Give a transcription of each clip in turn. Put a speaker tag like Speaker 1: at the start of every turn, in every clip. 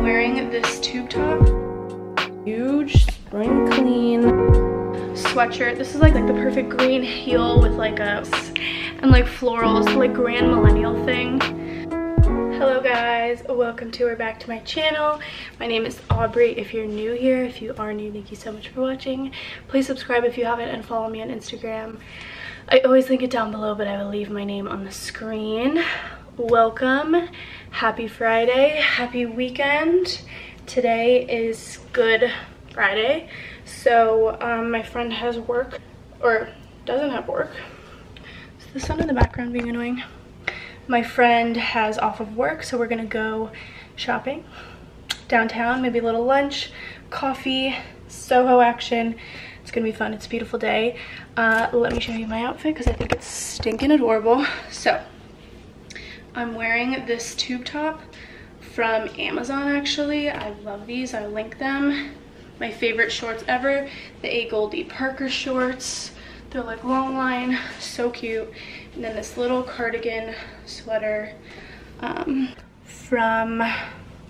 Speaker 1: wearing this tube top, huge spring clean sweatshirt. This is like the perfect green heel with like a and like florals, like grand millennial thing. Hello guys, welcome to or back to my channel. My name is Aubrey. If you're new here, if you are new, thank you so much for watching. Please subscribe if you haven't and follow me on Instagram. I always link it down below, but I will leave my name on the screen. Welcome, happy Friday, happy weekend. Today is Good Friday. So my friend has work, or doesn't have work. Is the sun in the background being annoying? My friend has off of work, so we're gonna go shopping downtown, maybe a little lunch, coffee, Soho action. It's gonna be fun. It's a beautiful day. Let me show you my outfit because I think it's stinking adorable. So I'm wearing this tube top from Amazon actually. I love these. I link them. My favorite shorts ever, the A. Goldie Parker shorts. They're like long line, so cute. And then this little cardigan sweater from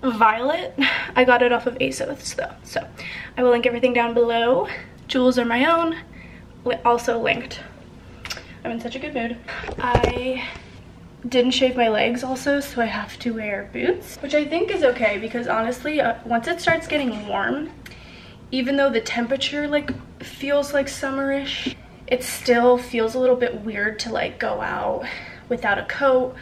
Speaker 1: Violet. I got it off of ASOS though, so I will link everything down below. Jewels are my own, also linked. I'm in such a good mood. I didn't shave my legs also, so I have to wear boots, which I think is okay because honestly, once it starts getting warm, even though the temperature like feels like summerish, it still feels a little bit weird to like go out without a coat,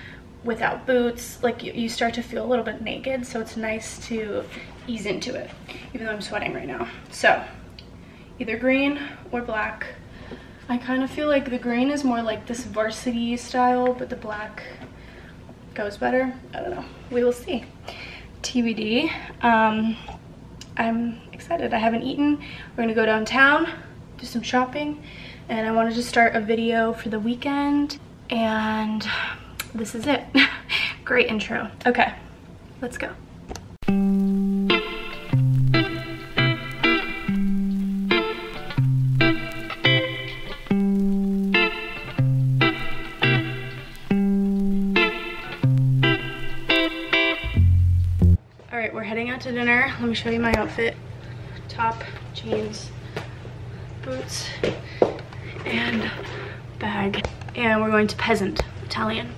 Speaker 1: without boots. Like you start to feel a little bit naked, so it's nice to ease into it, even though I'm sweating right now. So either green or black. I kind of feel like the green is more like this varsity style, but the black goes better. I don't know, we will see. TBD. I'm excited. I haven't eaten. We're gonna go downtown, do some shopping, and I wanted to start a video for the weekend, and this is it. Great intro. Okay, let's go. All right, we're heading out to dinner. Let me show you my outfit. Top, jeans, boots, and bag. And we're going to Peasant Italian.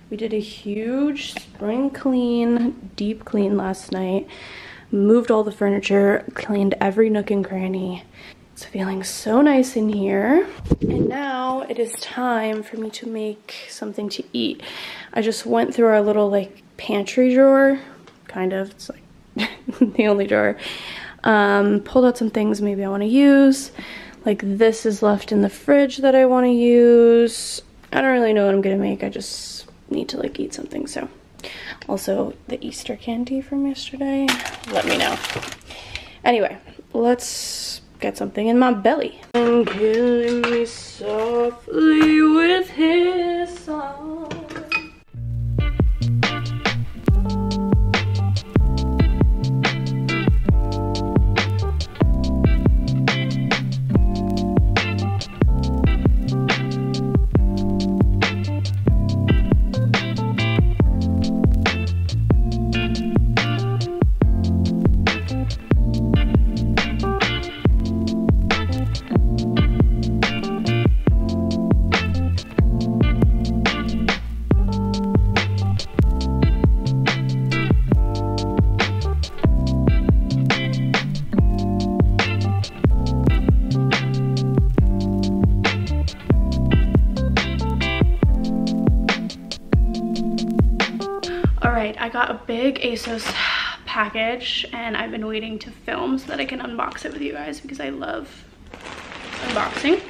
Speaker 1: We did a huge spring clean, deep clean last night. Moved all the furniture, cleaned every nook and cranny. It's feeling so nice in here. And now it is time for me to make something to eat. I just went through our little like pantry drawer, kind of, it's like the only drawer. Pulled out some things maybe I want to use. Like this is left in the fridge that I want to use. I don't really know what I'm gonna make. I just need to like eat something. So also the Easter candy from yesterday, let me know. Anyway, let's get something in my belly. And killing me softly with his song. Alright, I got a big ASOS package and I've been waiting to film so that I can unbox it with you guys because I love unboxing.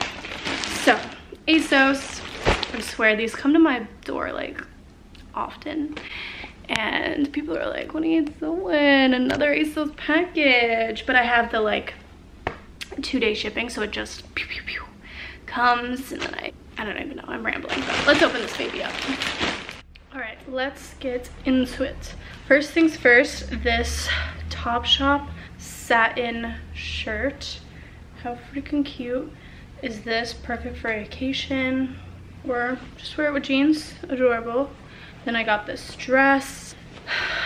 Speaker 1: So ASOS. I swear these come to my door like often, and people are like, what needs to win? Another ASOS package. But I have the like 2-day shipping, so it just pew, pew, pew, comes, and then I don't even know, I'm rambling, but let's open this baby up. All right, let's get into it. First things first, this Topshop satin shirt. How freaking cute is this? Perfect for vacation or just wear it with jeans. Adorable. Then I got this dress.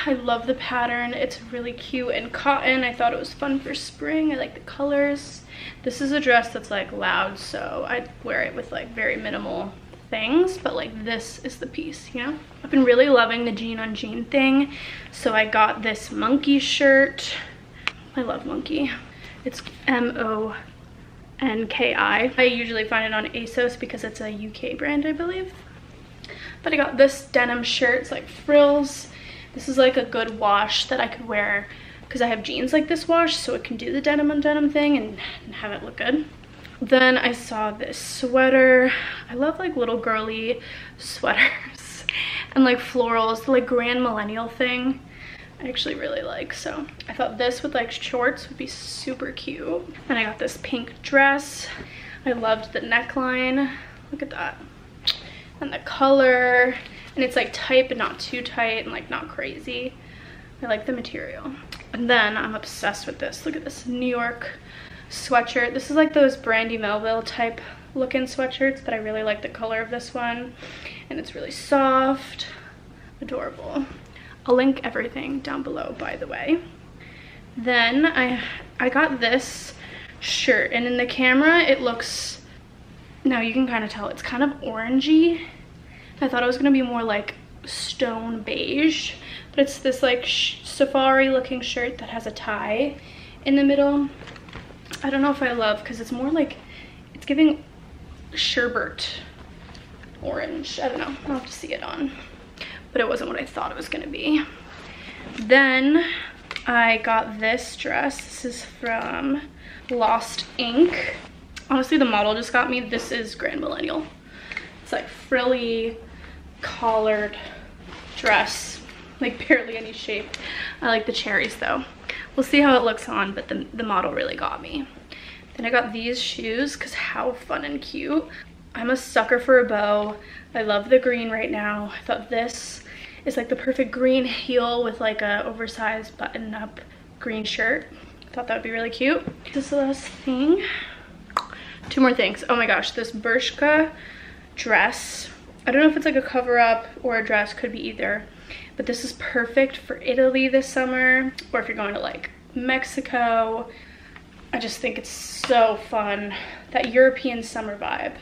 Speaker 1: I love the pattern. It's really cute and cotton. I thought it was fun for spring. I like the colors. This is a dress that's like loud, so I'd wear it with like very minimal things, but like this is the piece, you know? I've been really loving the jean on jean thing, so I got this monkey shirt. I love monkey. It's M-O-N-K-I. I usually find it on ASOS because it's a UK brand, I believe. But I got this denim shirt. It's like frills. This is like a good wash that I could wear because I have jeans like this wash, so it can do the denim on denim thing and have it look good. Then I saw this sweater. I love like little girly sweaters and like florals, the like grand millennial thing I actually really like. So I thought this with like shorts would be super cute. And I got this pink dress. I loved the neckline. Look at that. And the color. And it's like tight but not too tight and like not crazy. I like the material. And then I'm obsessed with this. Look at this New York sweatshirt. This is like those Brandy Melville type looking sweatshirts, but I really like the color of this one. And it's really soft. Adorable. I'll link everything down below, by the way. Then I got this shirt, and in the camera it looks, now you can kind of tell it's kind of orangey. I thought it was gonna be more like stone beige, but it's this like safari looking shirt that has a tie in the middle. I don't know if I love, because it's more like, it's giving sherbet orange. I don't know, I'll have to see it on. But it wasn't what I thought it was gonna be. Then I got this dress. This is from Lost Ink. Honestly, the model just got me. This is Grand Millennial. It's like frilly, collared dress, like barely any shape. I like the cherries though. We'll see how it looks on, but the model really got me. Then I got these shoes because how fun and cute. I'm a sucker for a bow. I love the green right now. I thought this is like the perfect green heel with like a oversized button up green shirt. I thought that would be really cute. This is the last thing. 2 more things. Oh my gosh, this Bershka dress. I don't know if it's like a cover up or a dress, could be either. But this is perfect for Italy this summer, or if you're going to like Mexico. I just think it's so fun. That European summer vibe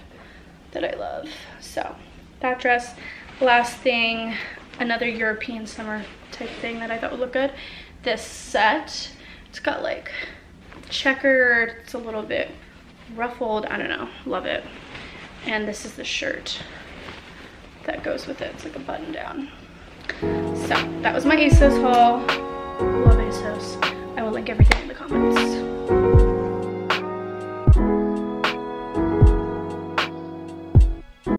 Speaker 1: that I love. So that dress. Last thing, another European summer type thing that I thought would look good. This set, it's got like checkered, it's a little bit ruffled, I don't know, love it. And this is the shirt that goes with it. It's like a button down. So that was my ASOS haul. Love ASOS. I will link everything in the comments.